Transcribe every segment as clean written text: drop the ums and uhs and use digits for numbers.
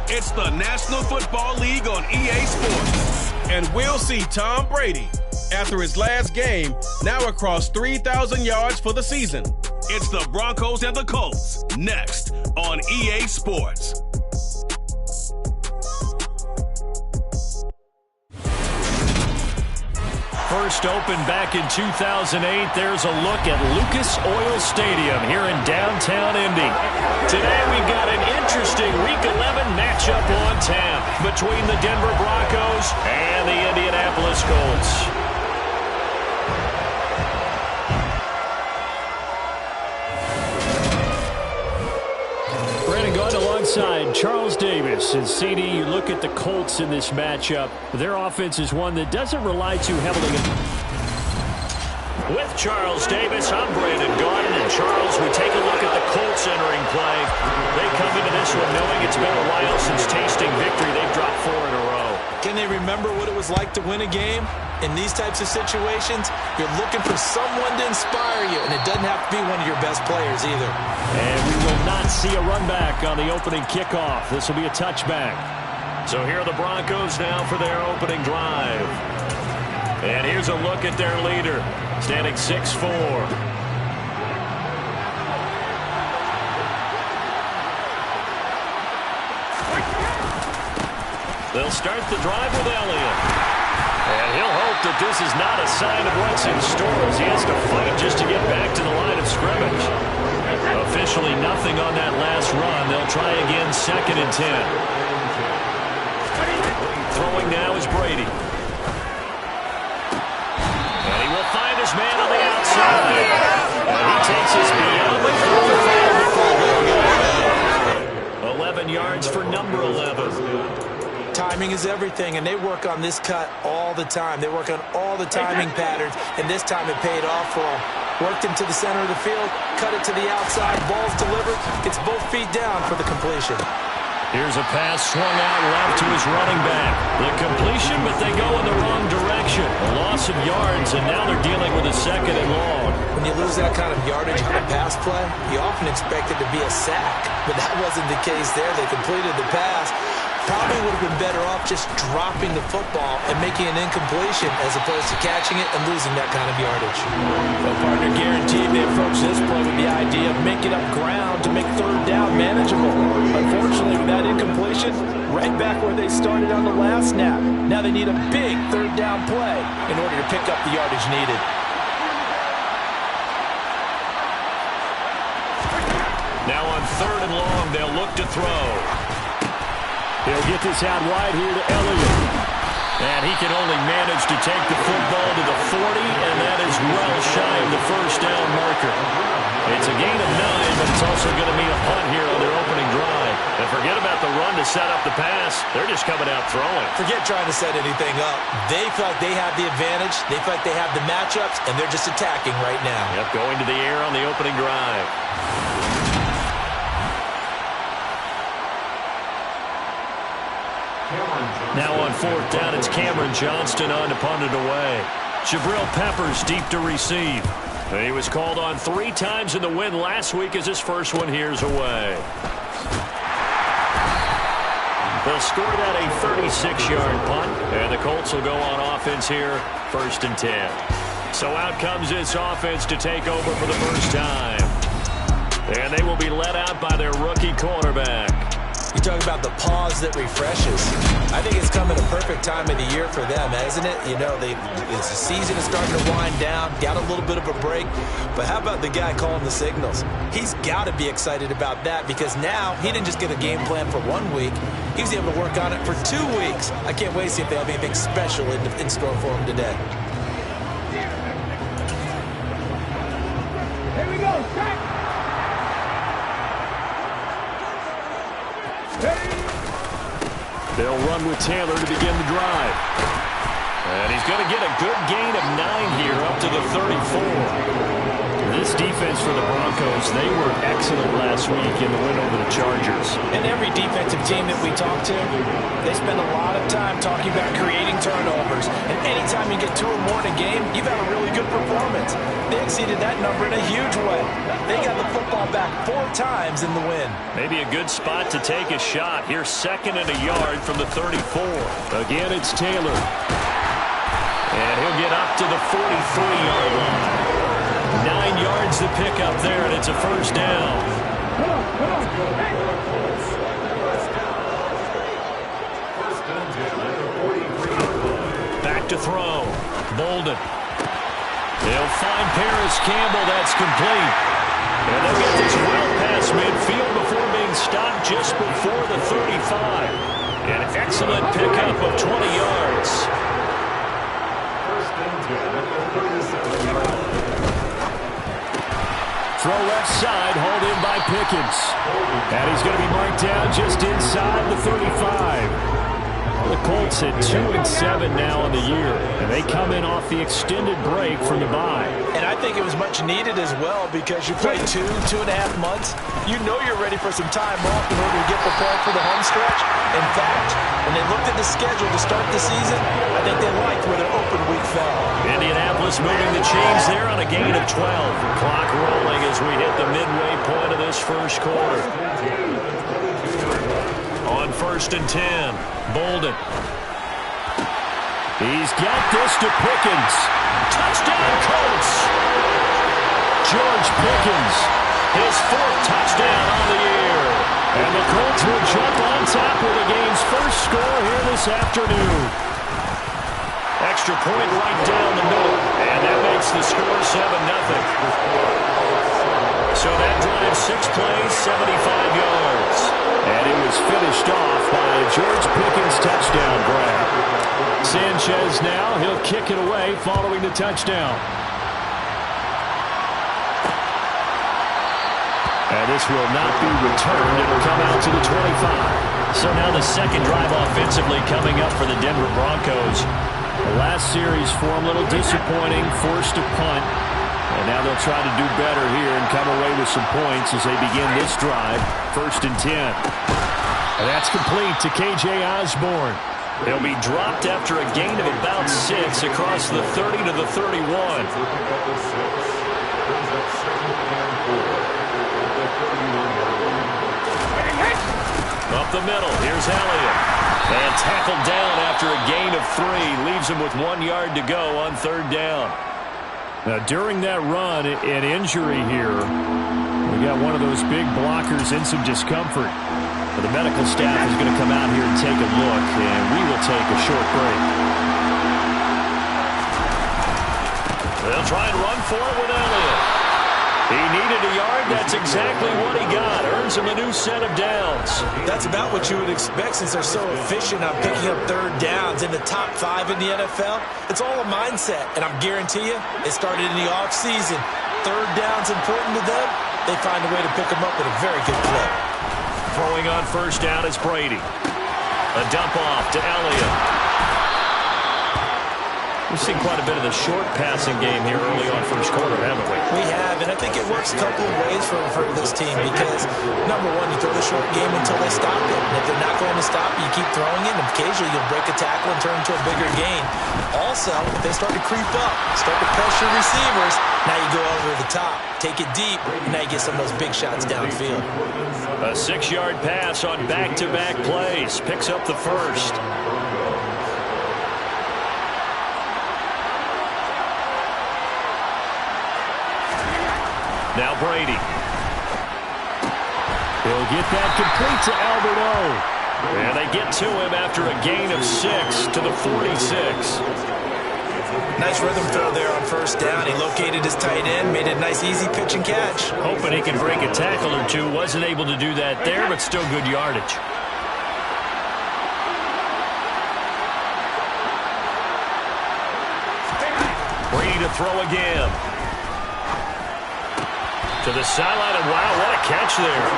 It's the National Football League on EA Sports. And we'll see Tom Brady, after his last game, now across 3,000 yards for the season. It's the Broncos and the Colts, next on EA Sports. First opened back in 2008, there's a look at Lucas Oil Stadium here in downtown Indy. Today we've got an interesting Week 11 matchup on tap between the Denver Broncos and the Indianapolis Colts. Alongside Charles Davis and CD, you look at the Colts in this matchup. Their offense is one that doesn't rely too heavily. With Charles Davis, I'm Brandon Gaudin, and Charles, we take a look at the Colts entering play. They come into this one knowing it's been a while since tasting victory. They've dropped 4 in a row. Can they remember what it was like to win a game? In these types of situations, you're looking for someone to inspire you, and it doesn't have to be one of your best players either. And we will not see a run back on the opening kickoff. This will be a touchback. So here are the Broncos now for their opening drive. And here's a look at their leader, standing 6'4". They'll start the drive with Elliott. And he'll hope that this is not a sign of what's in store as he has to fight just to get back to the line of scrimmage. Officially nothing on that last run. They'll try again, 2nd and 10. Throwing now is Brady. And he will find his man on the outside. And he takes his beyond the 11 yards for number 11. Timing is everything, and they work on this cut all the time. They work on all the timing patterns, and this time it paid off for them. Worked him to the center of the field, cut it to the outside, ball's delivered. It's both feet down for the completion. Here's a pass swung out left to his running back. The completion, but they go in the wrong direction. A loss of yards, and now they're dealing with a 2nd and long. When you lose that kind of yardage on a pass play, you often expect it to be a sack, but that wasn't the case there. They completed the pass. Probably would have been better off just dropping the football and making an incompletion as opposed to catching it and losing that kind of yardage. The partner guaranteed they approached this play with the idea of making up ground to make 3rd down manageable. Unfortunately, with that incompletion, right back where they started on the last snap. Now they need a big 3rd down play in order to pick up the yardage needed. Now on 3rd and long, they'll look to throw. He'll get this out wide here to Elliott. And he can only manage to take the football to the 40, and that is well shy of the 1st down marker. It's a gain of 9, but it's also going to mean a punt here on their opening drive. And forget about the run to set up the pass. They're just coming out throwing. Forget trying to set anything up. They feel like they have the advantage. They feel like they have the matchups, and they're just attacking right now. Yep, going to the air on the opening drive. Now on 4th down, it's Cameron Johnston on to punt it away. Jabril Peppers deep to receive. He was called on 3 times in the win last week as his first one here's away. They'll score that a 36-yard punt, and the Colts will go on offense here, 1st and 10. So out comes this offense to take over for the first time. And they will be led out by their rookie quarterback. You talk about the pause that refreshes. I think it's coming a perfect time of the year for them, hasn't it? You know, the season is starting to wind down, got a little bit of a break. But how about the guy calling the signals? He's got to be excited about that because now he didn't just get a game plan for 1 week. He was able to work on it for 2 weeks. I can't wait to see if they have anything special in store for him today. Here we go, strike! They'll run with Taylor to begin the drive. And he's going to get a good gain of 9 here up to the 34. This defense for the Broncos, they were excellent last week in the win over the Chargers. And every defensive team that we talk to, they spend a lot of time talking about creating turnovers. And anytime you get 2 or more in a game, you've had a really good good performance. They exceeded that number in a huge way. They got the football back 4 times in the win. Maybe a good spot to take a shot. Here's 2nd and a yard from the 34. Again, it's Taylor. And he'll get up to the 43-yard line. 9 yards to pick up there, and it's a first down. Back to throw. Bolden. They'll find Paris Campbell. That's complete. And they'll get this well past midfield before being stopped just before the 35. An excellent pickup of 20 yards. Throw left side, hauled in by Pickens. And he's going to be marked down just inside the 35. The Colts at 2-7 now in the year, and they come in off the extended break from the bye. And I think it was much needed as well because you play 2.5 months. You know you're ready for some time off in order to get prepared for the home stretch. In fact, when they looked at the schedule to start the season, I think they liked where their open week fell. Indianapolis moving the chains there on a gain of 12. Clock rolling as we hit the midway point of this first quarter. On 1st and 10, Bolden. He's got this to Pickens. Touchdown, Colts. George Pickens, his 4th touchdown on the year. And the Colts will jump on top with the game's first score here this afternoon. Extra point right down the middle, and that makes the score 7-0. So that drive 6 plays, 75 yards. And it was finished off by a George Pickens touchdown grab. Sanchez now, he'll kick it away following the touchdown. And this will not be returned. It'll come out to the 25. So now the second drive offensively coming up for the Denver Broncos. The last series for them, a little disappointing, forced a punt. And now they'll try to do better here and come away with some points as they begin this drive. 1st and 10. And that's complete to K.J. Osborne. He'll be dropped after a gain of about 6 across the 30 to the 31. Up the middle, here's Elliott. And tackled down after a gain of 3. Leaves him with 1 yard to go on 3rd down. Now, during that run, an injury here, we got one of those big blockers in some discomfort. The medical staff is going to come out here and take a look, and we will take a short break. They'll try and run for it with Elliott. He needed a yard. That's exactly what he got. Earns him a new set of downs. That's about what you would expect since they're so efficient on picking up 3rd downs in the top 5 in the NFL. It's all a mindset, and I'm guarantee you, it started in the offseason. 3rd down's important to them. They find a way to pick them up at a very good clip. Throwing on 1st down is Brady. A dump off to Elliott. We've seen quite a bit of the short passing game here early on 1st quarter, haven't we? We have, and I think it works a couple of ways for this team because, number one, you throw the short game until they stop it. And if they're not going to stop you, keep throwing it, and occasionally you'll break a tackle and turn into a bigger gain. Also, if they start to creep up, start to pressure receivers, now you go over the top, take it deep, and now you get some of those big shots downfield. A 6-yard pass on back-to-back plays. Picks up the 1st. Now Brady. He'll get that complete to Albert O. And they get to him after a gain of 6 to the 46. Nice rhythm throw there on 1st down. He located his tight end, made it a nice easy pitch and catch. Hoping he could break a tackle or two. Wasn't able to do that there, but still good yardage. Brady to throw again. To the sideline, and wow, what a catch there.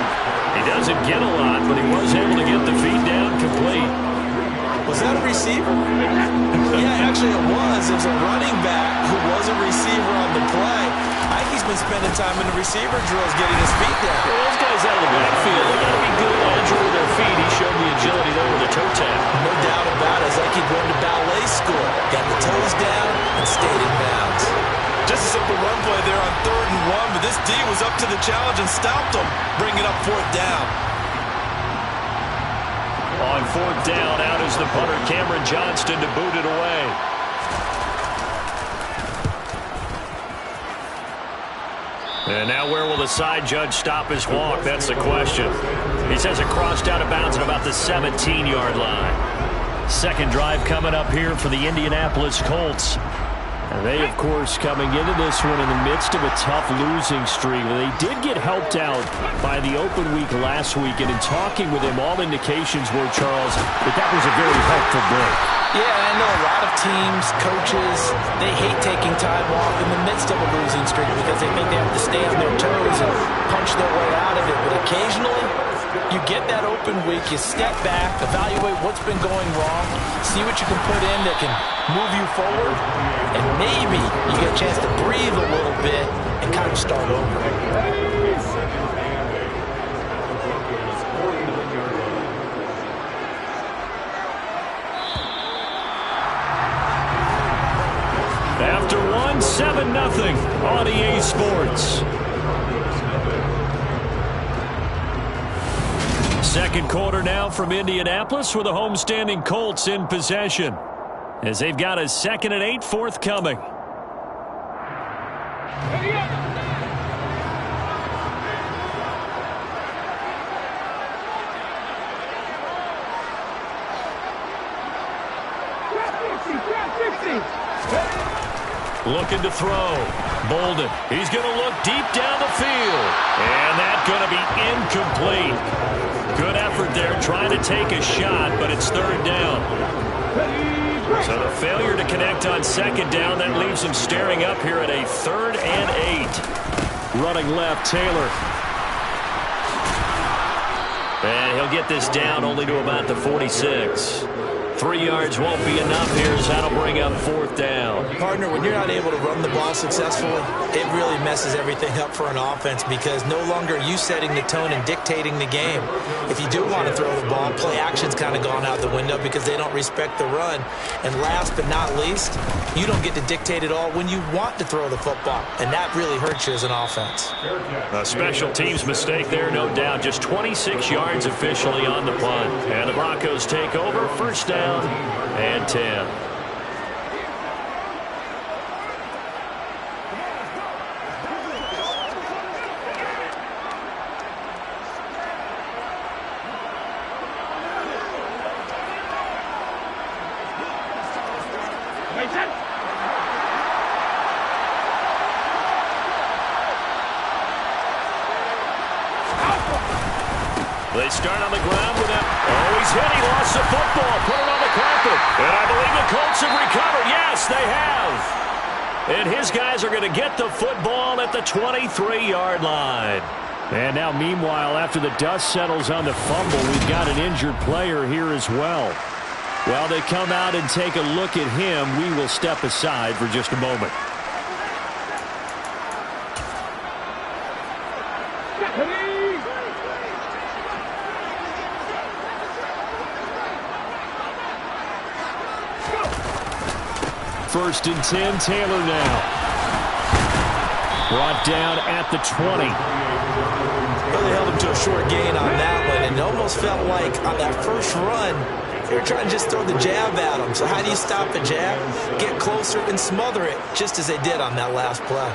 He doesn't get a lot, but he was able to get the feet down complete. Was that a receiver? Yeah, actually it was. It was a running back who was a receiver on the play. I think he's been spending time in the receiver drills getting his feet down. Yeah, those guys out of the backfield, they got to be good agile with their feet. He showed the agility there with a toe tap. No doubt about it. It's like he'd run to ballet school. Got the toes down and stayed in bounds. play there on 3rd and 1, but this D was up to the challenge and stopped him, bringing up 4th down. On 4th down, out is the punter, Cameron Johnston, to boot it away. And now where will the side judge stop his walk? That's the question. He says it crossed out of bounds at about the 17-yard line. Second drive coming up here for the Indianapolis Colts. And they, of course, coming into this one in the midst of a tough losing streak. They did get helped out by the open week last week, and in talking with him, all indications were, Charles, that was a very helpful break. Yeah, I know a lot of teams, coaches, they hate taking time off in the midst of a losing streak because they think they have to stay on their toes and punch their way out of it. But occasionally, you get that open week, you step back, evaluate what's been going wrong, see what you can put in that can move you forward, and maybe you get a chance to breathe a little bit and kind of start over. After one, 7-0 on EA Sports. Second quarter now from Indianapolis with the homestanding Colts in possession, as they've got a 2nd and 8 forthcoming. Looking to throw. Bolden. He's going to look deep down the field. And that's going to be incomplete. Good effort there trying to take a shot, but it's 3rd down. So the failure to connect on 2nd down, that leaves him staring up here at a 3rd and 8. Running left, Taylor. And he'll get this down only to about the 46. 3 yards won't be enough here, as that'll bring up 4th down. Partner, when you're not able to run the ball successfully, it really messes everything up for an offense because no longer are you setting the tone and dictating the game. If you do want to throw the ball, play action's kind of gone out the window because they don't respect the run. And last but not least, you don't get to dictate it all when you want to throw the football. And that really hurts you as an offense. A special teams mistake there, no doubt. Just 26 yards officially on the punt. And the Broncos take over, 1st down and 10. They start on the ground with him. Oh, he's hit. He lost the football. Put it on the carpet. And I believe the Colts have recovered. Yes, they have. And his guys are going to get the football at the 23-yard line. And now, meanwhile, after the dust settles on the fumble, we've got an injured player here as well. While they come out and take a look at him, we will step aside for just a moment. First and 10, Taylor now. Brought down at the 20. Really held him to a short gain on that one, and it almost felt like on that first run, they were trying to just throw the jab at him. So how do you stop a jab? Get closer and smother it, just as they did on that last play.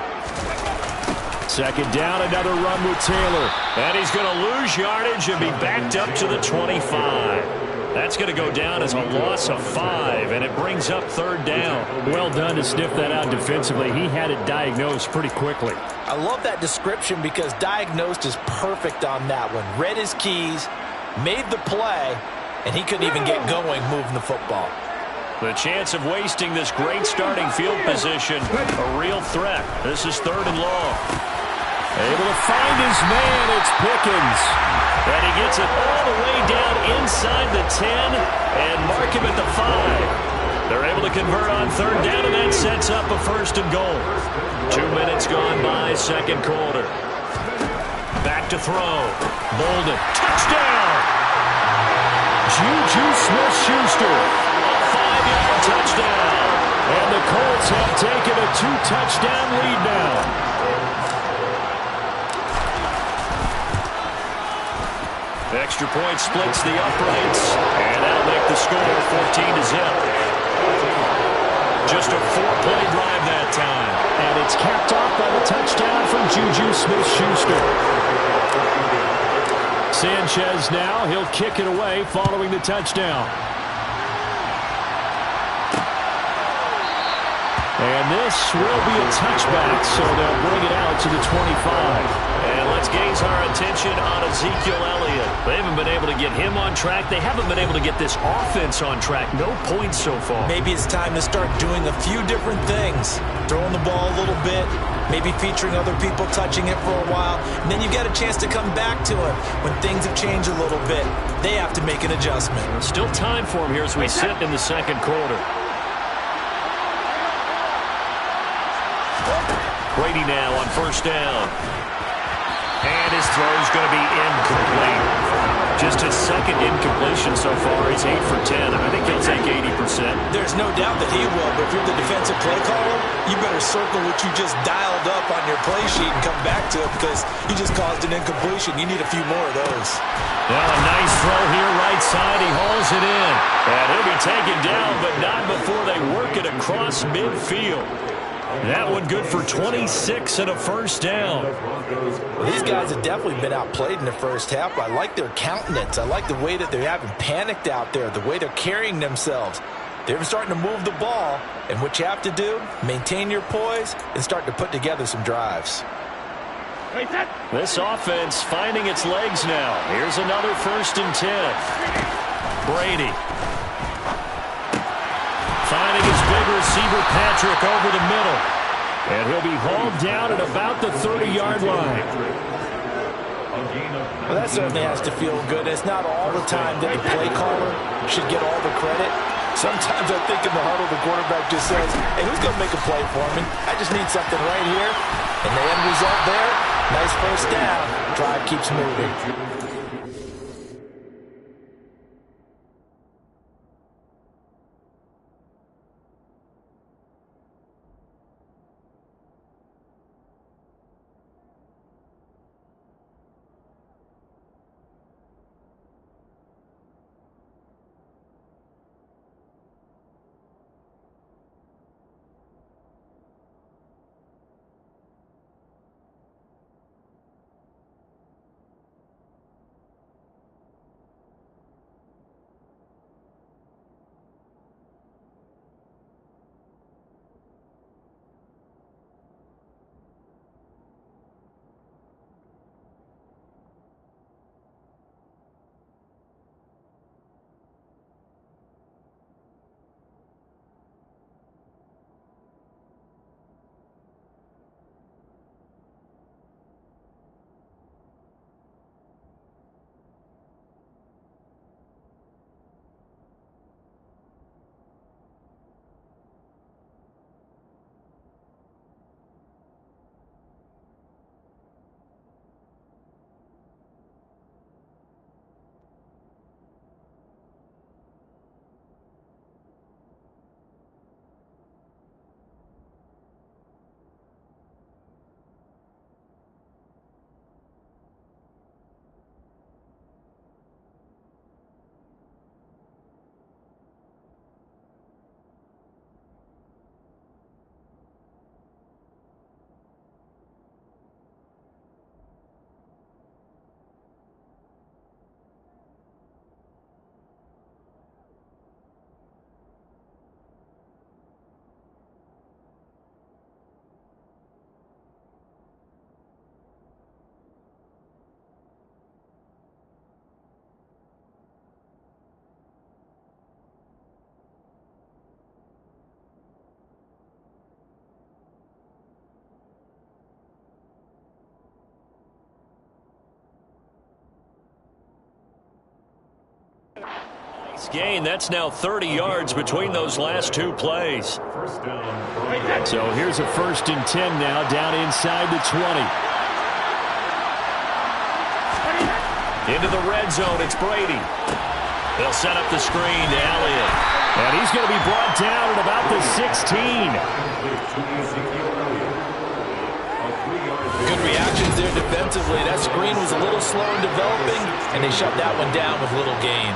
2nd down, another run with Taylor. And he's going to lose yardage and be backed up to the 25. That's going to go down as a loss of 5, and it brings up 3rd down. Well done to sniff that out defensively. He had it diagnosed pretty quickly. I love that description because diagnosed is perfect on that one. Read his keys, made the play, and he couldn't even get going moving the football. The chance of wasting this great starting field position, a real threat. This is 3rd and long. Able to find his man, it's Pickens. And he gets it all the way down inside the 10 and mark him at the 5. They're able to convert on 3rd down, and that sets up a 1st and goal. 2 minutes gone by, 2nd quarter. Back to throw. Bolden. Touchdown! Juju Smith-Schuster. A 5-yard touchdown. And the Colts have taken a 2-touchdown lead now. Extra point splits the uprights, and that'll make the score 14-0. Just a 4-play drive that time. And it's capped off by the touchdown from Juju Smith-Schuster. Sanchez now, he'll kick it away following the touchdown. And this will be a touchback, so they'll bring it out to the 25. And let's gaze our attention on Ezekiel Elliott. They haven't been able to get him on track. They haven't been able to get this offense on track. No points so far. Maybe it's time to start doing a few different things. Throwing the ball a little bit, maybe featuring other people touching it for a while, and then you get a chance to come back to him when things have changed a little bit. They have to make an adjustment. Still time for him here as we sit in the second quarter. Brady now on first down. And his throw is going to be incomplete. Just his second incompletion so far. He's 8 for 10. I think he'll take 80%. There's no doubt that he will, but if you're the defensive play caller, you better circle what you just dialed up on your play sheet and come back to it because you just caused an incompletion. You need a few more of those. Now a nice throw here right side. He hauls it in. And he'll be taken down, but not before they work it across midfield. That one good for 26 and a first down. Well, these guys have definitely been outplayed in the first half. I like their countenance. I like the way that they haven't panicked out there, the way they're carrying themselves. They're starting to move the ball, and what you have to do, maintain your poise and start to put together some drives. This offense finding its legs now. Here's another 1st and 10. Brady. Finding his big receiver, Patrick, over the middle. And he'll be hauled down at about the 30-yard line. Well, that certainly has to feel good. It's not all the time that the play caller should get all the credit. Sometimes I think in the huddle, the quarterback just says, hey, who's going to make a play for me? I just need something right here. And the end result there, nice first down. Drive keeps moving. Gain. That's now 30 yards between those last two plays. So here's a 1st and 10 now down inside the 20. Into the red zone, it's Brady. They'll set up the screen to Elliott. And he's going to be brought down at about the 16. Good reactions there defensively. That screen was a little slow in developing, and they shut that one down with little gain.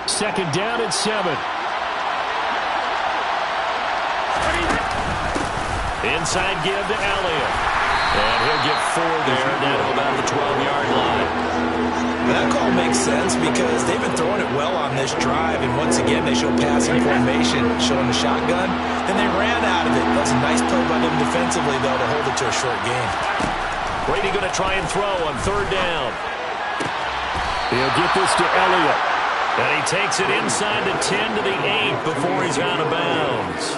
Second down and 7. Inside give to Elliott. And he'll get 4 there, down to about the 12-yard line. That call makes sense because they've been throwing it well on this drive, and once again they show passing formation, showing the shotgun. Then they ran out of it. That's a nice play by them defensively, though, to hold it to a short game. Brady going to try and throw on 3rd down. He'll get this to Elliott. And he takes it inside the 10 to the 8 before he's out of bounds.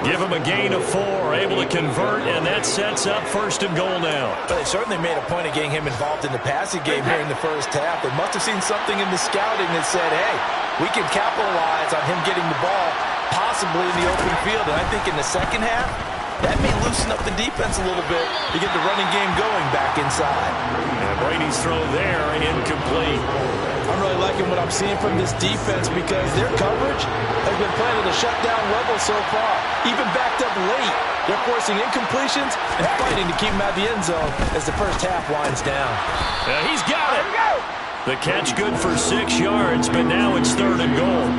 Give him a gain of 4, able to convert, and that sets up 1st and goal now. But they certainly made a point of getting him involved in the passing game here in the first half. They must have seen something in the scouting that said, hey, we can capitalize on him getting the ball possibly in the open field. And I think in the second half, that may loosen up the defense a little bit to get the running game going back inside. And Brady's throw there, incomplete. I'm really liking what I'm seeing from this defense because their coverage has been playing at a shutdown level so far. Even backed up late, they're forcing incompletions and fighting to keep them out of the end zone as the first half winds down. He's got it. The catch good for 6 yards, but now it's 3rd and goal.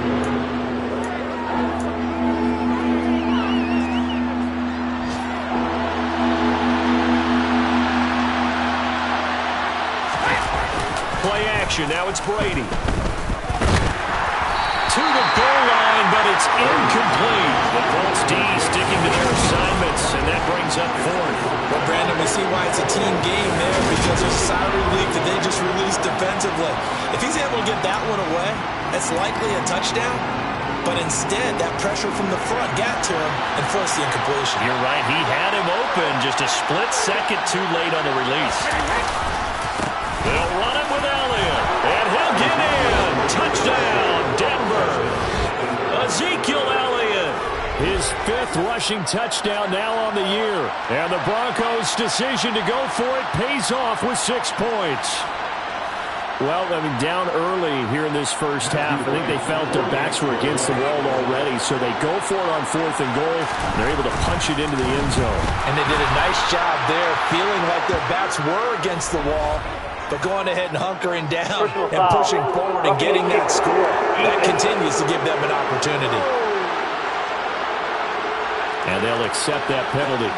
Play action. Now it's Brady. To the goal line, but it's incomplete. The Colts D sticking to their assignments, and that brings up 4th. Well, Brandon, we see why it's a team game there because there's a sigh of relief that they just released defensively. If he's able to get that one away, that's likely a touchdown. But instead, that pressure from the front got to him and forced the incompletion. You're right. He had him open just a split second too late on the release. They'll run it with Elliott, and he'll get in. Touchdown, Denver. Ezekiel Elliott, his 5th rushing touchdown now on the year. And the Broncos' decision to go for it pays off with 6 points. Well, I mean, down early here in this first half, I think they felt their backs were against the wall already, so they go for it on 4th and goal. They're able to punch it into the end zone. And they did a nice job there, feeling like their backs were against the wall, but going ahead and hunkering down and pushing forward and getting that score. That continues to give them an opportunity. And they'll accept that penalty.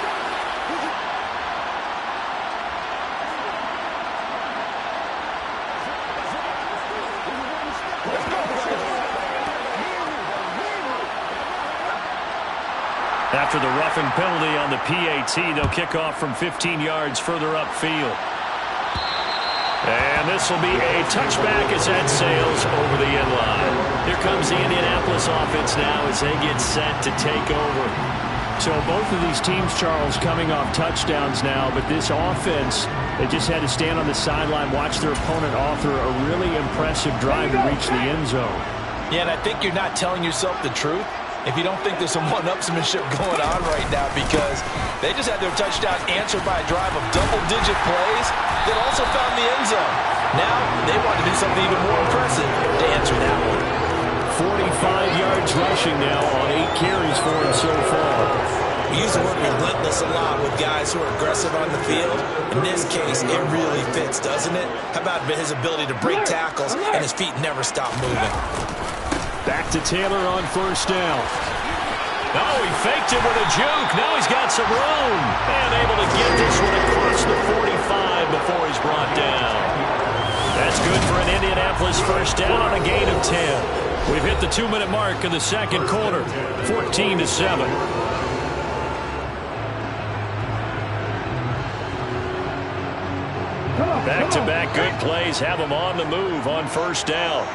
After the roughing penalty on the PAT, they'll kick off from 15 yards further upfield. And this will be a touchback as that sails over the end line. Here comes the Indianapolis offense now as they get set to take over. So both of these teams, Charles, coming off touchdowns now, but this offense, they just had to stand on the sideline, watch their opponent author a really impressive drive to reach the end zone. Yeah, and I think you're not telling yourself the truth if you don't think there's some one-upsmanship going on right now, because they just had their touchdown answered by a drive of double-digit plays that also found the end zone. Now they want to do something even more impressive to answer that one. 45 yards rushing now on 8 carries for him so far. We use the word relentless a lot with guys who are aggressive on the field. In this case, it really fits, doesn't it? How about his ability to break tackles and his feet never stop moving? Back to Taylor on 1st down. Oh, he faked it with a juke. Now he's got some room. And able to get this one across the 45 before he's brought down. That's good for an Indianapolis 1st down on a gain of 10. We've hit the 2-minute mark of the second quarter. 14-7. Back-to-back good plays have them on the move on 1st down.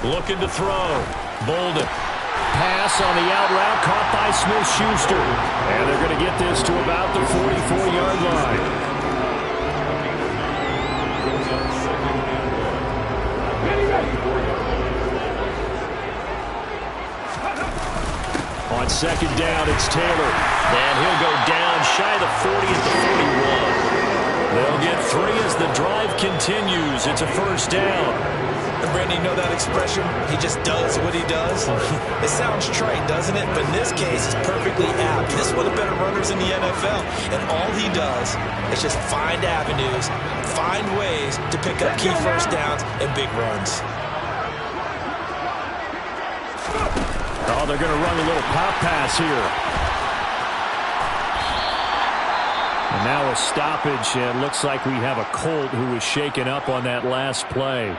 Looking to throw. Bolden. Pass on the out route caught by Smith-Schuster. And they're going to get this to about the 44-yard line. On second down. It's Taylor. And he'll go down shy of the 40 at the 41. They'll get 3 as the drive continues. It's a first down. And Brandon, you know that expression? He just does what he does. It sounds trite, doesn't it? But in this case, it's perfectly apt. This is one of the better runners in the NFL. And all he does is just find avenues, find ways to pick up key first downs and big runs. Oh, they're going to run a little pop pass here. And now a stoppage, and looks like we have a Colt who was shaken up on that last play.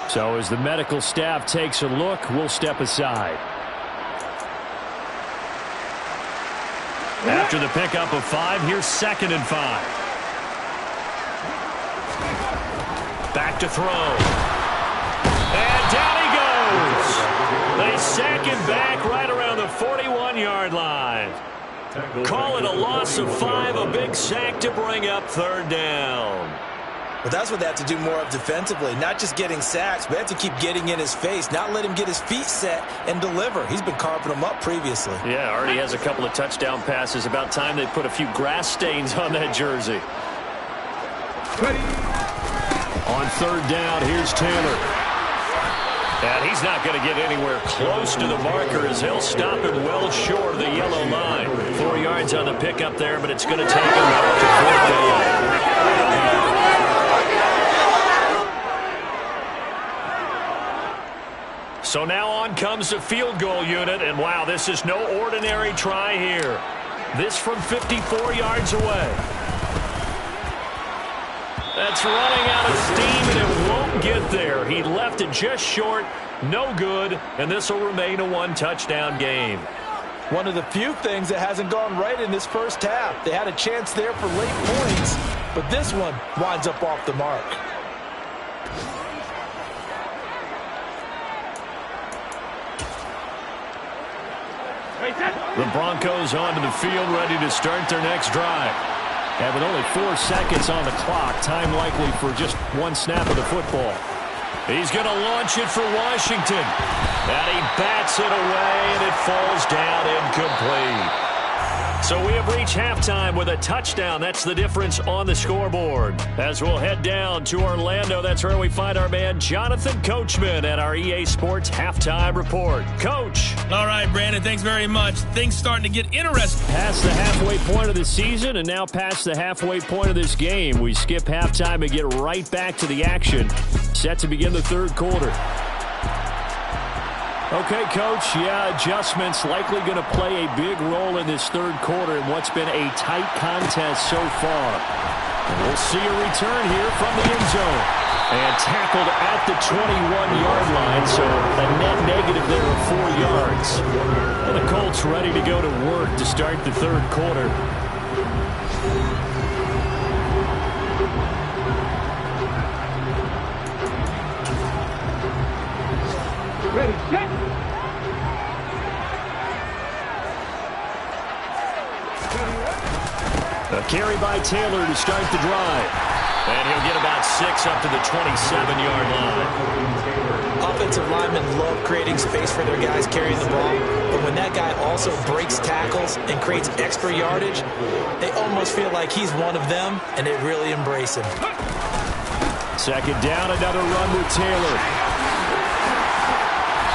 So as the medical staff takes a look, we'll step aside. After the pickup of 5, here's 2nd and 5. Back to throw. And down he goes. They sack him back right around the 41-yard line. Call it a loss of 5, a big sack to bring up 3rd down. Well, that's what they have to do more of defensively. Not just getting sacks, but they have to keep getting in his face, not let him get his feet set and deliver. He's been carving them up previously. Yeah, already has a couple of touchdown passes. About time they put a few grass stains on that jersey. On 3rd down, here's Taylor. And he's not going to get anywhere close to the marker as he'll stop him well short of the yellow line. 4 yards on the pickup there, but it's going to take him out to 4th down. So now on comes the field goal unit, and wow, this is no ordinary try here. This from 54 yards away. That's running out of steam, and it won't get there. He left it just short, no good, and this will remain a 1-touchdown game. One of the few things that hasn't gone right in this first half. They had a chance there for late points, but this one winds up off the mark. The Broncos onto the field, ready to start their next drive. And with only 4 seconds on the clock, time likely for just 1 snap of the football. He's going to launch it for Washington. And he bats it away, and it falls down incomplete. So we have reached halftime with a touchdown. That's the difference on the scoreboard. As we'll head down to Orlando, that's where we find our man Jonathan Coachman at our EA Sports Halftime Report. Coach. All right, Brandon, thanks very much. Things starting to get interesting. Past the halfway point of the season and now past the halfway point of this game. We skip halftime and get right back to the action. Set to begin the 3rd quarter. Okay, Coach, yeah, adjustments likely going to play a big role in this 3rd quarter in what's been a tight contest so far. And we'll see a return here from the end zone. And tackled at the 21-yard line, so a net negative there of 4 yards. And the Colts ready to go to work to start the 3rd quarter. Ready, set. A carry by Taylor to start the drive. And he'll get about 6 up to the 27-yard line. Offensive linemen love creating space for their guys carrying the ball, but when that guy also breaks tackles and creates extra yardage, they almost feel like he's one of them, and they really embrace him. 2nd down, another run with Taylor.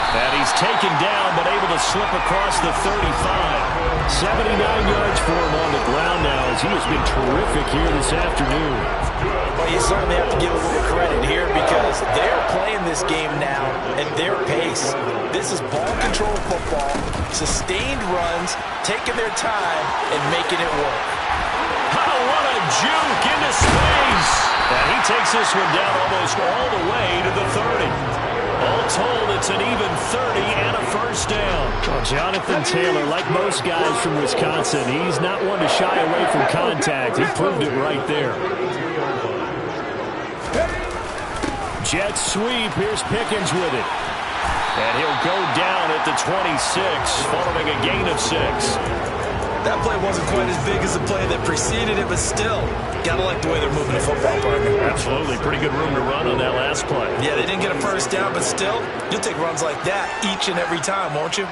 And he's taken down, but able to slip across the 35. 79 yards for him on the ground now, as he has been terrific here this afternoon. Well, you certainly have to give a little credit here because they're playing this game now at their pace. This is ball control football, sustained runs, taking their time, and making it work. Oh, what a juke into space! And he takes this one down almost all the way to the 30. All told, it's an even 30 and a first down. Well, Jonathan Taylor, like most guys from Wisconsin, he's not one to shy away from contact. He proved it right there. Jet sweep. Here's Pickens with it. And he'll go down at the 26, following a gain of 6. That play wasn't quite as big as the play that preceded it, but still, gotta like the way they're moving the football, partner. Absolutely. Pretty good room to run on that last play. Yeah, they didn't get a first down, but still, you'll take runs like that each and every time, won't you?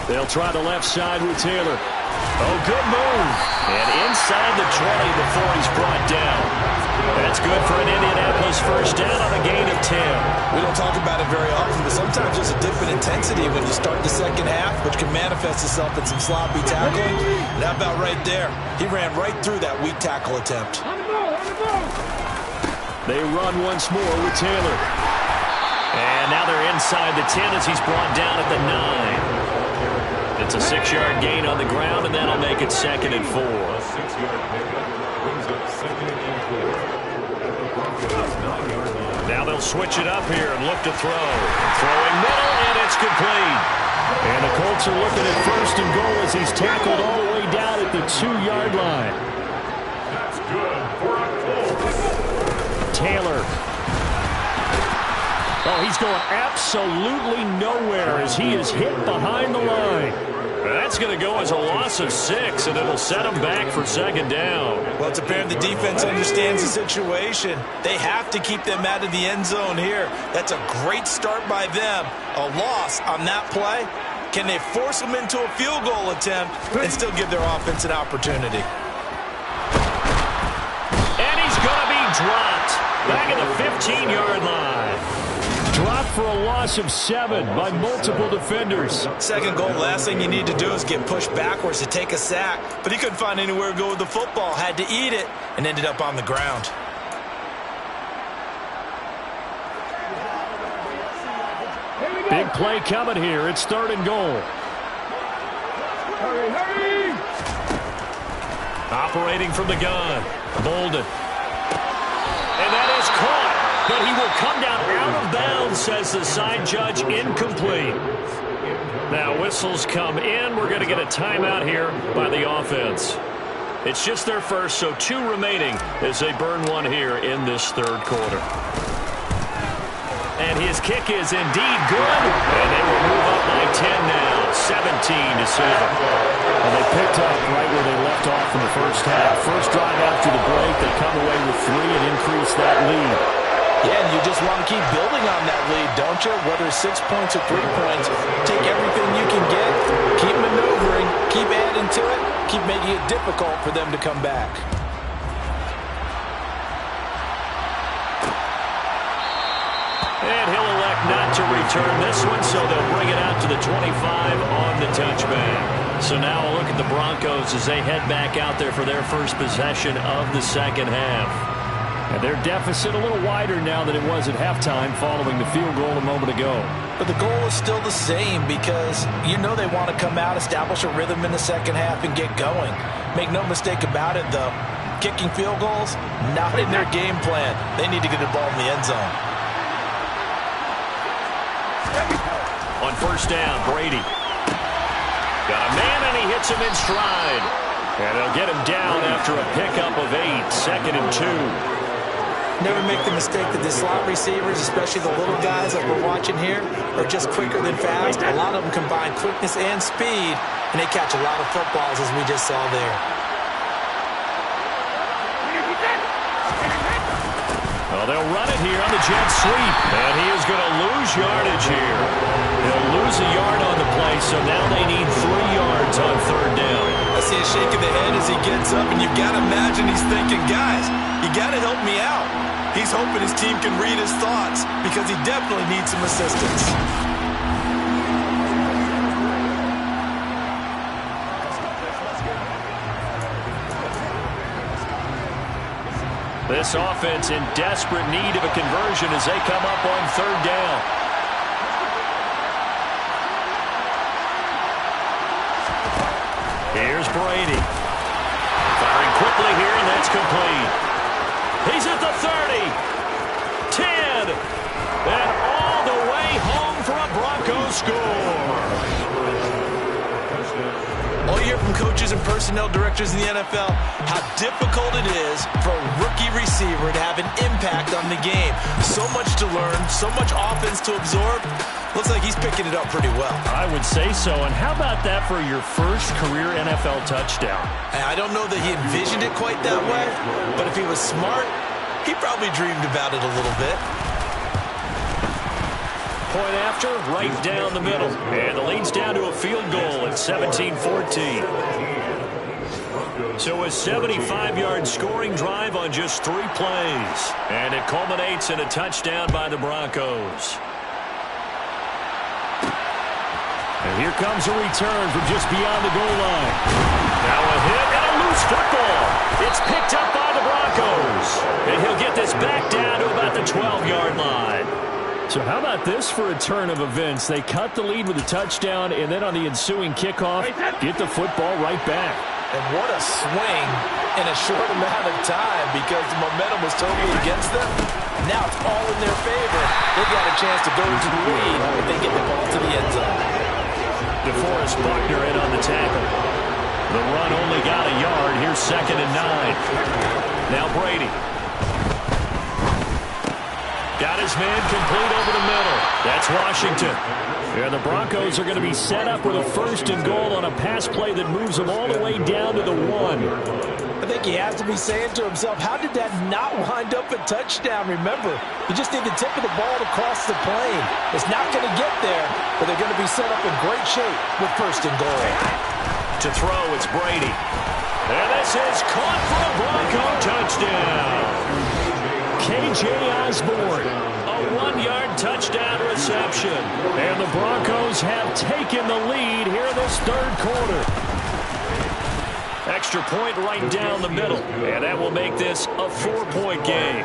They'll try the left side with Taylor. Oh, good move. And inside the 20 before he's brought down. That's good for an Indianapolis first down on a gain of 10. We don't talk about it very often, but sometimes there's a dip in intensity when you start the second half, which can manifest itself in some sloppy tackling. And how about right there? He ran right through that weak tackle attempt. They run once more with Taylor. And now they're inside the 10 as he's brought down at the 9. It's a 6-yard gain on the ground, and that'll make it 2nd and 4. Now they'll switch it up here and look to throw. Throwing middle, and it's complete. And the Colts are looking at 1st and goal as he's tackled all the way down at the 2-yard line. That's good for a Colts. Taylor. Oh, he's going absolutely nowhere as he is hit behind the line. That's going to go as a loss of 6, and it'll set him back for 2nd down. Well, it's apparent the defense understands the situation. They have to keep them out of the end zone here. That's a great start by them. A loss on that play. Can they force them into a field goal attempt and still give their offense an opportunity? And he's going to be dropped back at the 15-yard line. Dropped for a loss of 7 by multiple defenders. 2nd goal, last thing you need to do is get pushed backwards to take a sack. But he couldn't find anywhere to go with the football. Had to eat it and ended up on the ground. Big play coming here. It's 3rd and goal. Hurry! Operating from the gun. Bolden. And that is caught. But he will come down out of bounds, says the side judge, incomplete. Now whistles come in. We're going to get a timeout here by the offense. It's just their first, so 2 remaining as they burn one here in this 3rd quarter. And his kick is indeed good. And they will move up by 10 now, 17-7. And they picked up right where they left off in the first half. First drive after the break, they come away with 3 and increase that lead. Yeah, and you just want to keep building on that lead, don't you? Whether it's 6 points or 3 points, take everything you can get, keep maneuvering, keep adding to it, keep making it difficult for them to come back. And he'll elect not to return this one, so they'll bring it out to the 25 on the touchback. So now a look at the Broncos as they head back out there for their first possession of the 2nd half. And their deficit a little wider now than it was at halftime following the field goal a moment ago. But the goal is still the same because you know they want to come out, establish a rhythm in the 2nd half, and get going. Make no mistake about it, though. Kicking field goals, not in their game plan. They need to get the ball in the end zone. On 1st down, Brady. Got a man, and he hits him in stride. And they'll get him down after a pickup of 8, 2nd and 2. Never make the mistake that the slot receivers, especially the little guys that we're watching here, are just quicker than fast. A lot of them combine quickness and speed, and they catch a lot of footballs, as we just saw there. Well, they'll run it here on the jet sweep, and he is going to lose yardage here. He'll lose a yard on the play, so now they need 3 yards on 3rd down. I see a shake of the head as he gets up, and you've got to imagine he's thinking, guys, you got to help me out. He's hoping his team can read his thoughts because he definitely needs some assistance. This offense in desperate need of a conversion as they come up on 3rd down. Here's Brady. Firing quickly here, and that's complete. He's at the 30. 10. And all the way home for a Broncos score. All you hear from coaches and personnel directors in the NFL, how difficult it is for a rookie receiver to have an impact on the game. So much to learn, so much offense to absorb. Looks like he's picking it up pretty well. I would say so. And how about that for your first career NFL touchdown? I don't know that he envisioned it quite that way, but if he was smart, he probably dreamed about it a little bit. point after, right down the middle. And the lead's down to a field goal at 17-14. So a 75-yard scoring drive on just 3 plays. And it culminates in a touchdown by the Broncos. And here comes a return from just beyond the goal line. Now a hit and a loose football. It's picked up by the Broncos. And he'll get this back down to about the 12-yard line. So how about this for a turn of events? They cut the lead with a touchdown, and then on the ensuing kickoff, get the football right back. And what a swing in a short amount of time because the momentum was totally against them. Now it's all in their favor. They've got a chance to go into the lead if they get the ball to the end zone. DeForest Buckner in on the tackle. The run only got a yard. Here's 2nd and 9. Now Brady. Got his man complete over the middle. That's Washington. And the Broncos are going to be set up with a 1st and goal on a pass play that moves them all the way down to the 1. I think he has to be saying to himself, how did that not wind up a touchdown? Remember, you just need the tip of the ball to cross the plane. It's not going to get there, but they're going to be set up in great shape with 1st and goal. To throw, it's Brady. And this is caught for a Bronco touchdown. K.J. Osborne, a 1-yard touchdown reception. And the Broncos have taken the lead here in this 3rd quarter. Extra point right down the middle. And that will make this a 4-point game.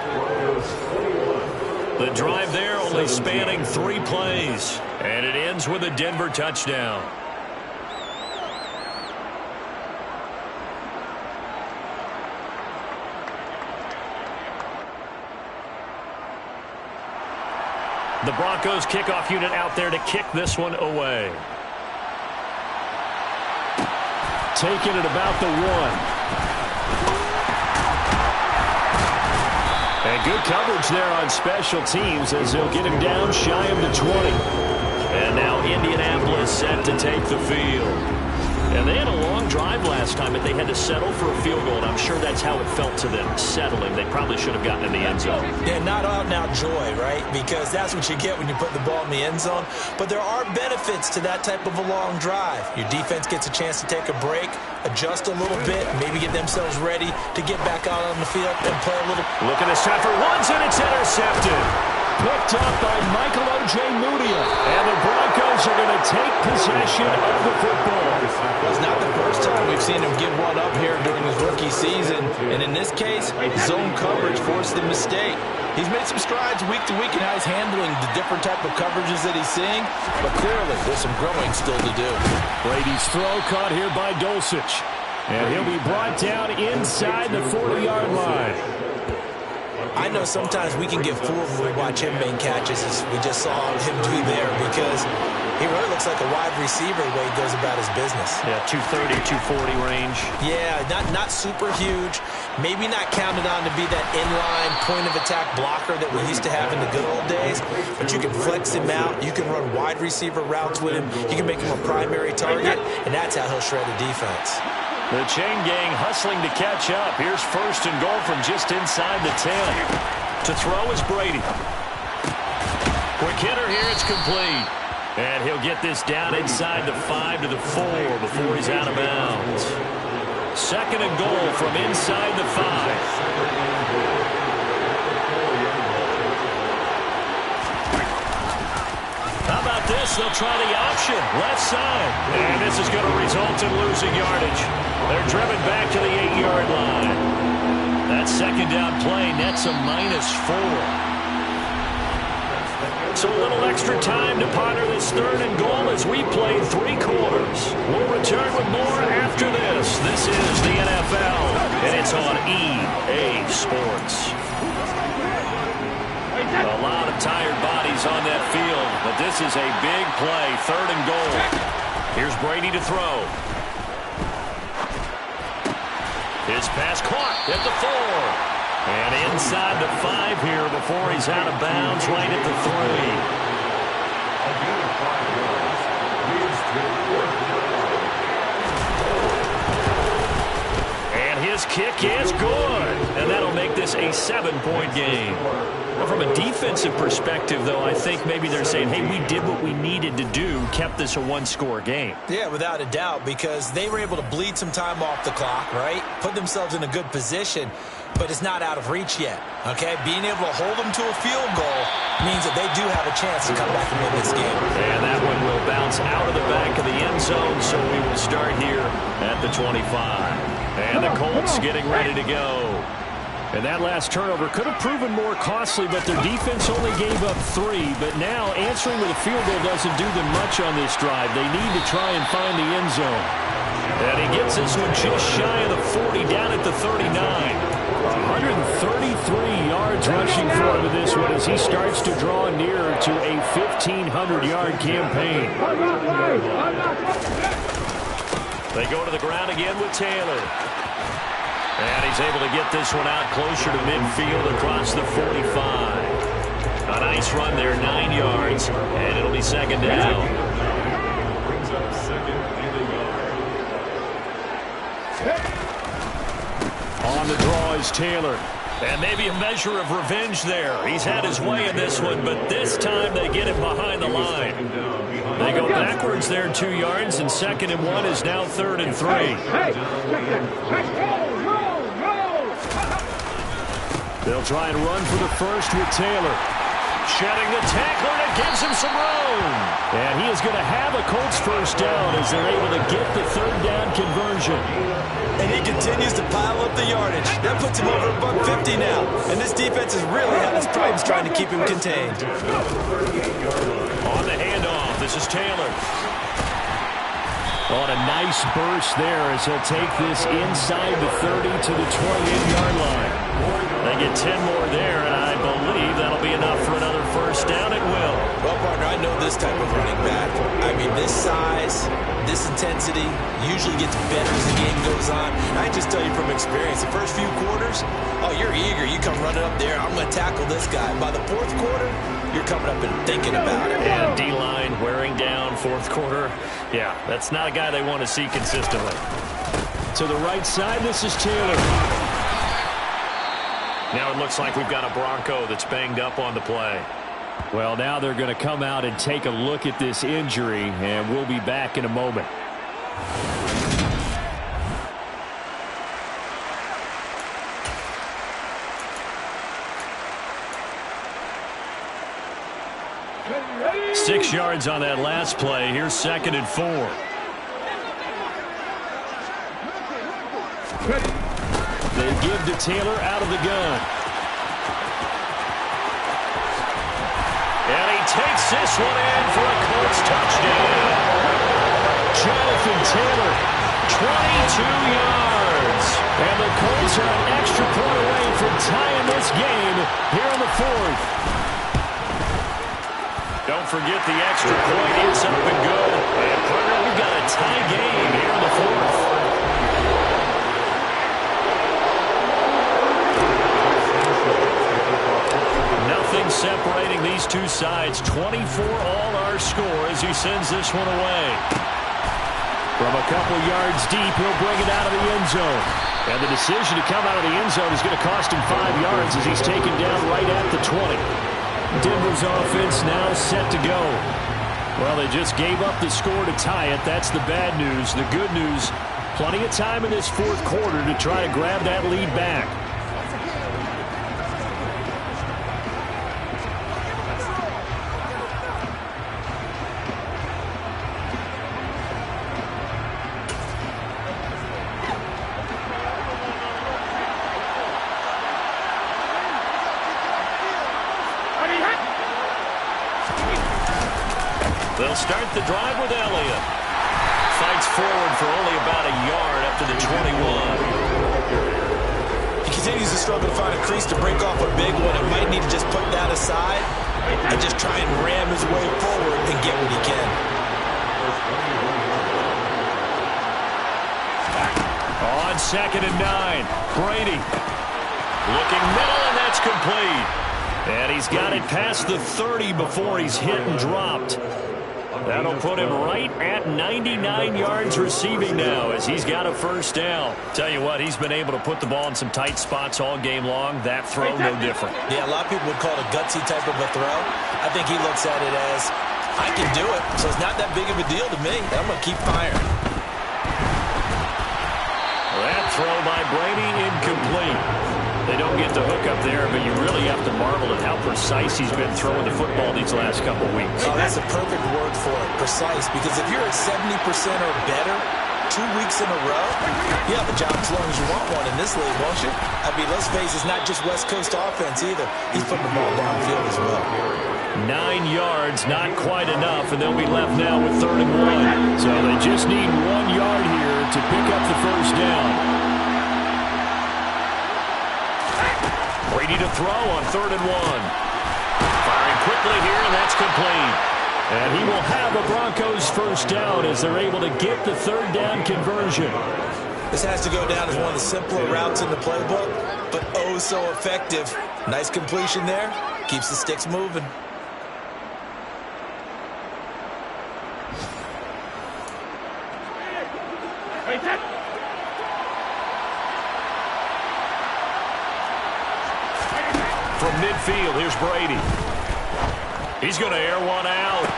The drive there only spanning 3 plays. And it ends with a Denver touchdown. The Broncos kickoff unit out there to kick this one away. Taking it about the 1. And good coverage there on special teams as they'll get him down shy of the 20. And now Indianapolis set to take the field. And they had a long drive last time, but they had to settle for a field goal, and I'm sure that's how it felt to them, settling. They probably should have gotten in the end zone. Yeah, not out-and-out joy, right? Because that's what you get when you put the ball in the end zone. But there are benefits to that type of a long drive. Your defense gets a chance to take a break, adjust a little bit, maybe get themselves ready to get back out on the field and play a little. Look at this time for once, and it's intercepted. Picked up by Michael O.J. Mudia. And the Broncos are going to take possession of the football. Well, it's not the first time we've seen him give one up here during his rookie season. And in this case, zone coverage forced the mistake. He's made some strides week to week in how he's handling the different type of coverages that he's seeing. But clearly, there's some growing still to do. Brady's throw caught here by Dulcich. And he'll be brought down inside the 40-yard line. I know sometimes we can get fooled when we watch him make catches, as we just saw him do there, because he really looks like a wide receiver the way he goes about his business. Yeah, 230, 240 range. Yeah, not super huge. Maybe not counted on to be that inline point-of-attack blocker that we used to have in the good old days, but you can flex him out. You can run wide receiver routes with him. You can make him a primary target, and that's how he'll shred a defense. The chain gang hustling to catch up. Here's 1st and goal from just inside the 10. To throw is Brady. Quick hitter here, it's complete. And he'll get this down inside the 5 to the 4 before he's out of bounds. 2nd and goal from inside the 5. How about this? They'll try the option. Left side. And this is going to result in losing yardage. They're driven back to the 8-yard line. That 2nd down play nets a -4. So a little extra time to ponder this 3rd and goal as we play 3 quarters. We'll return with more after this. This is the NFL, and it's on EA Sports. A lot of tired bodies on that field, but this is a big play, 3rd and goal. Here's Brady to throw. His pass caught at the 4. And inside the 5 here before he's out of bounds right at the 3. And His kick is good, and that'll make this a 7-point game. Now, from a defensive perspective, though, I think maybe they're saying, hey, we did what we needed to do, kept this a one-score game. Yeah, without a doubt, because they were able to bleed some time off the clock, right? Put themselves in a good position, but it's not out of reach yet, okay? Being able to hold them to a field goal means that they do have a chance to come back and win this game. And that one will bounce out of the back of the end zone, so we will start here at the 25. And the Colts getting ready to go. And that last turnover could have proven more costly, but their defense only gave up 3. But now answering with a field goal doesn't do them much on this drive. They need to try and find the end zone. And he gets this one just shy of the 40, down at the 39. 133 yards rushing for him in this one as he starts to draw nearer to a 1,500-yard campaign. They go to the ground again with Taylor. And he's able to get this one out closer to midfield across the 45. A nice run there, 9 yards, and it'll be second down. On the draw is Taylor. And maybe a measure of revenge there. He's had his way in this one, but this time they get him behind the line. They go backwards there 2 yards, and 2nd and 1 is now 3rd and 3. They'll try and run for the first with Taylor. Shedding the tackler, and it gives him some room. And he is going to have a Colts first down as they're able to get the 3rd down conversion. And he continues to pile up the yardage. That puts him over $150 now. And this defense has really had its problems trying to keep him contained. On the handoff, this is Taylor. On a nice burst there as he'll take this inside the 30 to the 28-yard line. They get 10 more there, and I believe that'll be enough for another first down. It will. Well, partner, I know this type of running back. I mean, this size, this intensity usually gets better as the game goes on. And I just tell you from experience, the first few quarters, oh, you're eager. You come running up there. I'm going to tackle this guy. By the 4th quarter, you're coming up and thinking about it. And D-line wearing down 4th quarter. Yeah, that's not a guy they want to see consistently. To the right side, this is Taylor. Now it looks like we've got a Bronco that's banged up on the play. Well, now they're going to come out and take a look at this injury, and we'll be back in a moment. Six yards on that last play. Here's 2nd and 4. They give to Taylor out of the gun. And he takes this one in for a Colts touchdown. Jonathan Taylor, 22 yards. And the Colts are an extra point away from tying this game here in the 4th. Don't forget the extra point. It's up and good. And partner, we've got a tie game here in the 4th. Nothing separating these two sides. 24 all our score as he sends this one away. From a couple yards deep, he'll bring it out of the end zone. And the decision to come out of the end zone is going to cost him 5 yards as he's taken down right at the 20. Denver's offense now set to go. Well, they just gave up the score to tie it. That's the bad news. The good news, plenty of time in this 4th quarter to try to grab that lead back. They'll start the drive with Elliott. Fights forward for only about a yard up to the 21. He continues to struggle to find a crease to break off a big one and might need to just put that aside and just try and ram his way forward and get what he can. On 2nd and 9, Brady looking middle, and that's complete. And he's got it past the 30 before he's hit and dropped. That'll put him right at 99 yards receiving now as he's got a first down. Tell you what, he's been able to put the ball in some tight spots all game long. That throw, no different. Yeah, a lot of people would call it a gutsy type of a throw. I think he looks at it as, I can do it, so it's not that big of a deal to me. I'm going to keep firing. That throw by Brady incomplete. They don't get the hook up there, but you really have to marvel at how precise he's been throwing the football these last couple weeks. Oh, that's a perfect word for it, precise, because if you're at 70% or better 2 weeks in a row, you have a job as long as you want one in this league, won't you? I mean, let's face it, it's not just West Coast offense either. He's putting the ball downfield as well. 9 yards, not quite enough, and they'll be left now with 3rd and 1. So they just need 1 yard here to pick up the first down. Brady to throw on 3rd and 1. Firing quickly here, and that's complete. And he will have a Broncos first down as they're able to get the 3rd down conversion. This has to go down as one of the simpler routes in the playbook, but oh so effective. Nice completion there. Keeps the sticks moving. From midfield, here's Brady. He's going to air one out.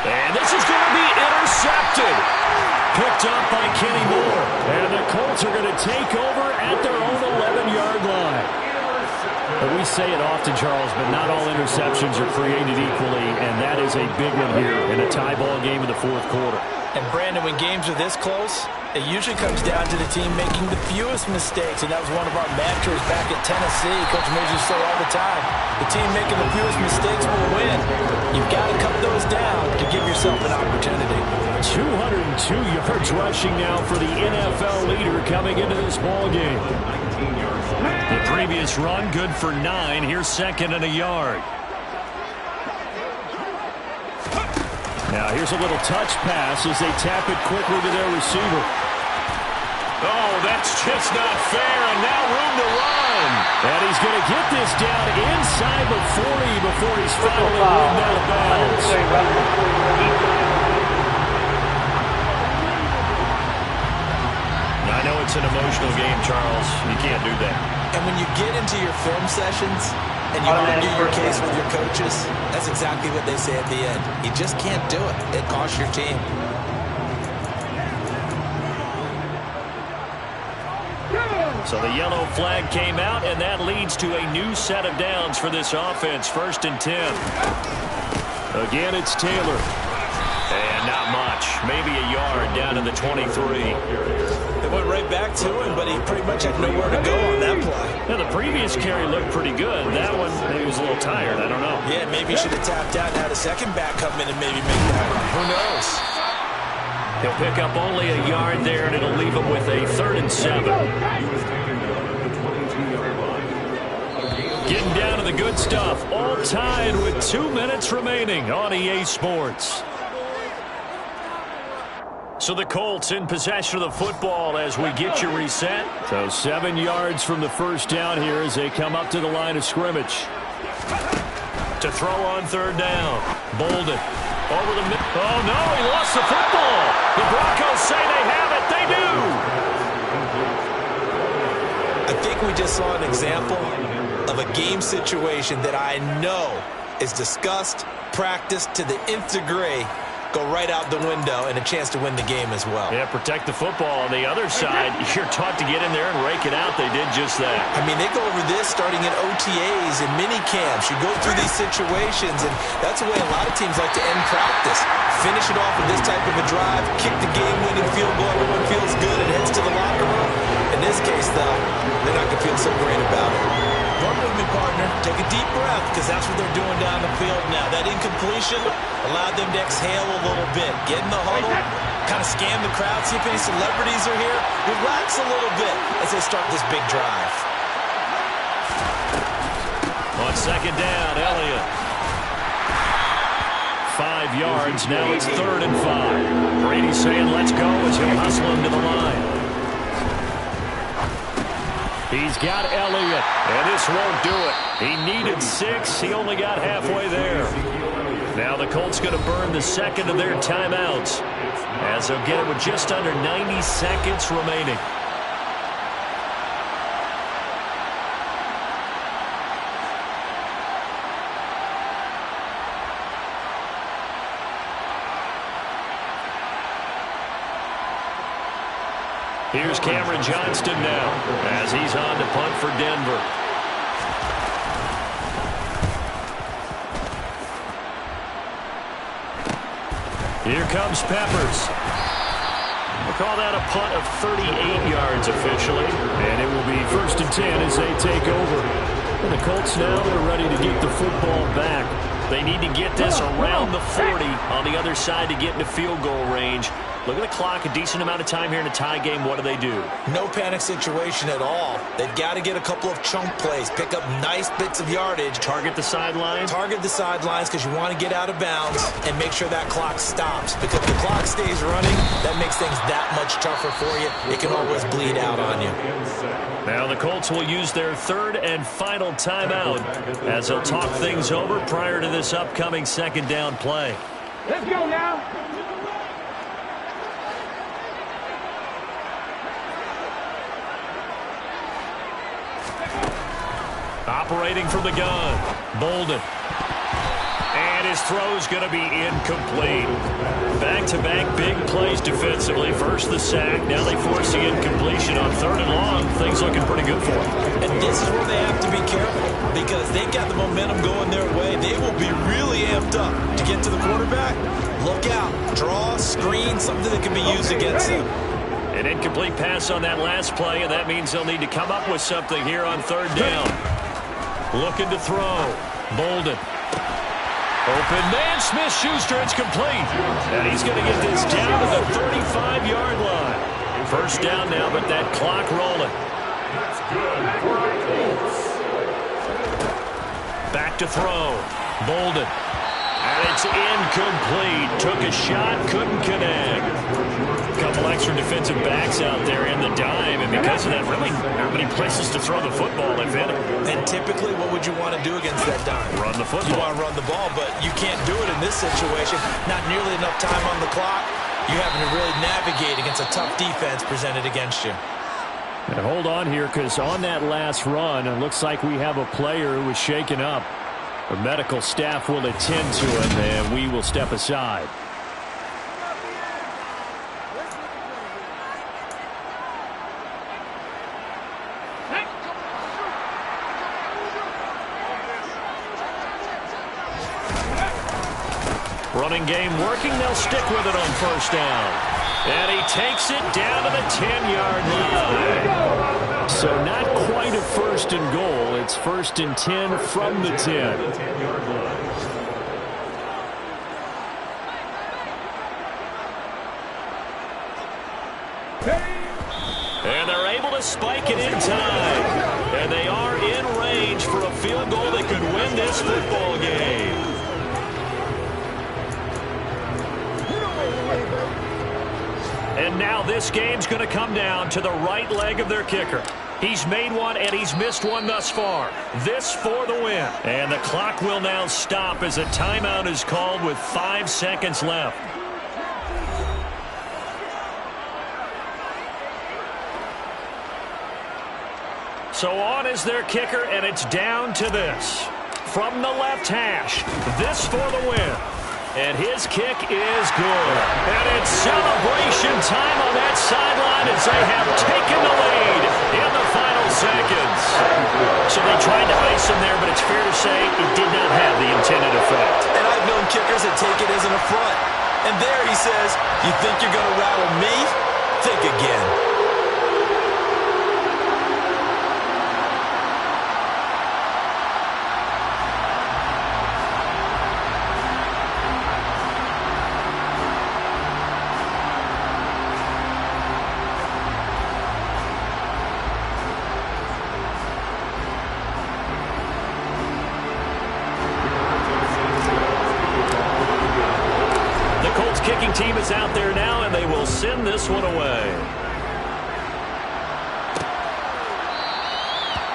And this is going to be intercepted. Picked up by Kenny Moore. And the Colts are going to take over at their own 11-yard line. And we say it often, Charles, but not all interceptions are created equally, and that is a big one here in a tie ball game in the 4th quarter. And, Brandon, when games are this close, it usually comes down to the team making the fewest mistakes, and that was one of our mantras back at Tennessee. Coach Mills used to say all the time, the team making the fewest mistakes will win. You've got to cut those down to give yourself an opportunity. 202 yards rushing now for the NFL leader coming into this ball game. The previous run, good for 9. Here's 2nd and a yard. Now here's a little touch pass as they tap it quickly to their receiver. Oh, that's just not fair, and now room to run. And he's going to get this down inside the 40 before he's finally ruled out of bounds. I know it's an emotional game, Charles. You can't do that. And when you get into your film sessions and you argue your case with your coaches, that's exactly what they say at the end. You just can't do it. It costs your team. So the yellow flag came out, and that leads to a new set of downs for this offense. 1st and 10. Again, it's Taylor. And not much. Maybe a yard down to the 23. They went right back to him, but he pretty much had nowhere to go on that play. Now, the previous carry looked pretty good. That one, maybe was a little tired. I don't know. Yeah, maybe he should have tapped out and had a second back come in and maybe make that run. Who knows? He'll pick up only a yard there, and it'll leave him with a 3rd and 7. Getting down to the good stuff. All tied with 2 minutes remaining on EA Sports. So the Colts in possession of the football as we get you reset. So 7 yards from the first down here as they come up to the line of scrimmage. To throw on 3rd down. Bolden over the middle. Oh, no, he lost the football. The Broncos say they have it. They do. I think we just saw an example of a game situation that I know is discussed, practiced to the nth degree, go right out the window, and a chance to win the game as well. Yeah, protect the football. On the other side, you're taught to get in there and rake it out. They did just that. I mean, they go over this starting in OTAs and mini camps. You go through these situations, and that's the way a lot of teams like to end practice. Finish it off with this type of a drive, kick the game-winning field goal, everyone feels good and heads to the locker room. In this case, though, they're not going to feel so great about it. Run with me, partner. Take a deep breath, because that's what they're doing down the field now. That incompletion allowed them to exhale a little bit. Get in the huddle, kind of scan the crowd, see if any celebrities are here. Relax a little bit as they start this big drive. On 2nd down, Elliott. 5 yards, now it's 3rd and 5. Brady saying let's go as he'll hustle him to the line. He's got Elliott, and this won't do it. He needed 6. He only got halfway there. Now the Colts going to burn the second of their timeouts, as they'll get it with just under 90 seconds remaining. Here's Cameron Johnston now, as he's on to punt for Denver. Here comes Peppers. We'll call that a punt of 38 yards officially. And it will be 1st and 10 as they take over. And the Colts now are ready to get the football back. They need to get this around the 40 on the other side to get into field goal range. Look at the clock, a decent amount of time here in a tie game. What do? No panic situation at all. They've got to get a couple of chunk plays, pick up nice bits of yardage. Target the sidelines? Target the sidelines because you want to get out of bounds and make sure that clock stops. Because if the clock stays running, that makes things that much tougher for you. It can always bleed out on you. Now the Colts will use their 3rd and final timeout as they'll talk things over prior to this upcoming 2nd down play. Let's go now. Operating from the gun, Bolden. And his throw's going to be incomplete. Back-to-back big plays defensively. First the sack, now they force the incompletion on 3rd and long. Things looking pretty good for them. And this is where they have to be careful because they've got the momentum going their way. They will be really amped up to get to the quarterback. Look out. Draw, screen, something that can be used against them. An incomplete pass on that last play, and that means they'll need to come up with something here on 3rd down. Looking to throw. Bolden. Open man. Smith-Schuster. It's complete. And he's going to get this down to the 35-yard line. 1st down now, but that clock rolling. That's good for the Colts. Back to throw. Bolden. And it's incomplete. Took a shot, couldn't connect. A couple extra defensive backs out there in the dime, and because of that, really not many places to throw the football, if any. And typically, what would you want to do against that dime? Run the football. You want to run the ball, but you can't do it in this situation. Not nearly enough time on the clock. You're having to really navigate against a tough defense presented against you. And hold on here, because on that last run, it looks like we have a player who was shaken up. The medical staff will attend to it, and we will step aside. Running game working. They'll stick with it on 1st down. And he takes it down to the 10-yard line. So not quite a 1st and goal. It's 1st and 10 from the 10. And they're able to spike it in time. And they are in range for a field goal that could win this football game. And now this game's going to come down to the right leg of their kicker. He's made one, and he's missed one thus far. This for the win. And the clock will now stop as a timeout is called with 5 seconds left. So on is their kicker, and it's down to this. From the left hash, this for the win. And his kick is good. And it's celebration time on that sideline as they have taken the lead in the final seconds. So they tried to ice him there, but it's fair to say it did not have the intended effect. And I've known kickers that take it as an affront. And there he says, you think you're going to rattle me? Think again. Kicking team is out there now, and they will send this one away.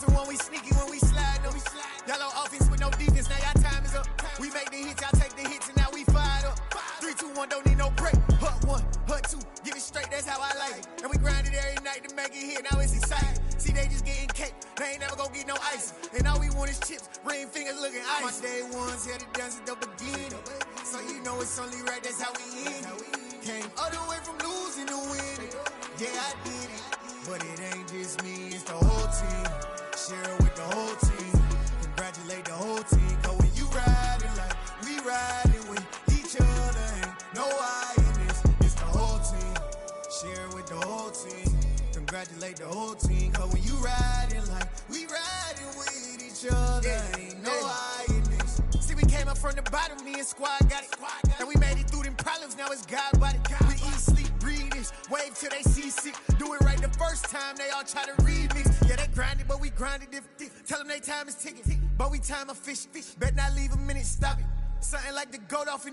Bluffing when we sneaky, when we slide, no. Y'all on offense with no defense, now y'all time is up. We make the hits, y'all take the hits, and now we fired up. 3, 2, 1, don't need no break. Hut 1, hut 2, give it straight, that's how I like it. And we grind it every night to make it hit, now it's exciting. See, they just getting cake, they ain't never gonna get no ice. And all we want is chips, ring fingers looking ice. My day ones here to dance at the beginning. So you know it's only right, that's how we end it. Came all the way from losing to winning. Yeah, I did it. But it ain't just me, it's the whole team. Share it with the whole team. Congratulate the whole team. Cause when you riding like we riding with each other, ain't no I in this. It's the whole team. Share it with the whole team. Congratulate the whole team. Cause when you riding like we riding with each other, ain't no I in this. See, we came up from the bottom, me and squad got it. And we made it through them problems, now it's God body. We eat, sleep, breathe this, wave till they see sick. Do it right the first time, they all try to remix. Yeah, they grinded, but we grinded different. Tell them they time is ticking, but we time a fish. Bet not leave a minute, stop it. Something like the goat off in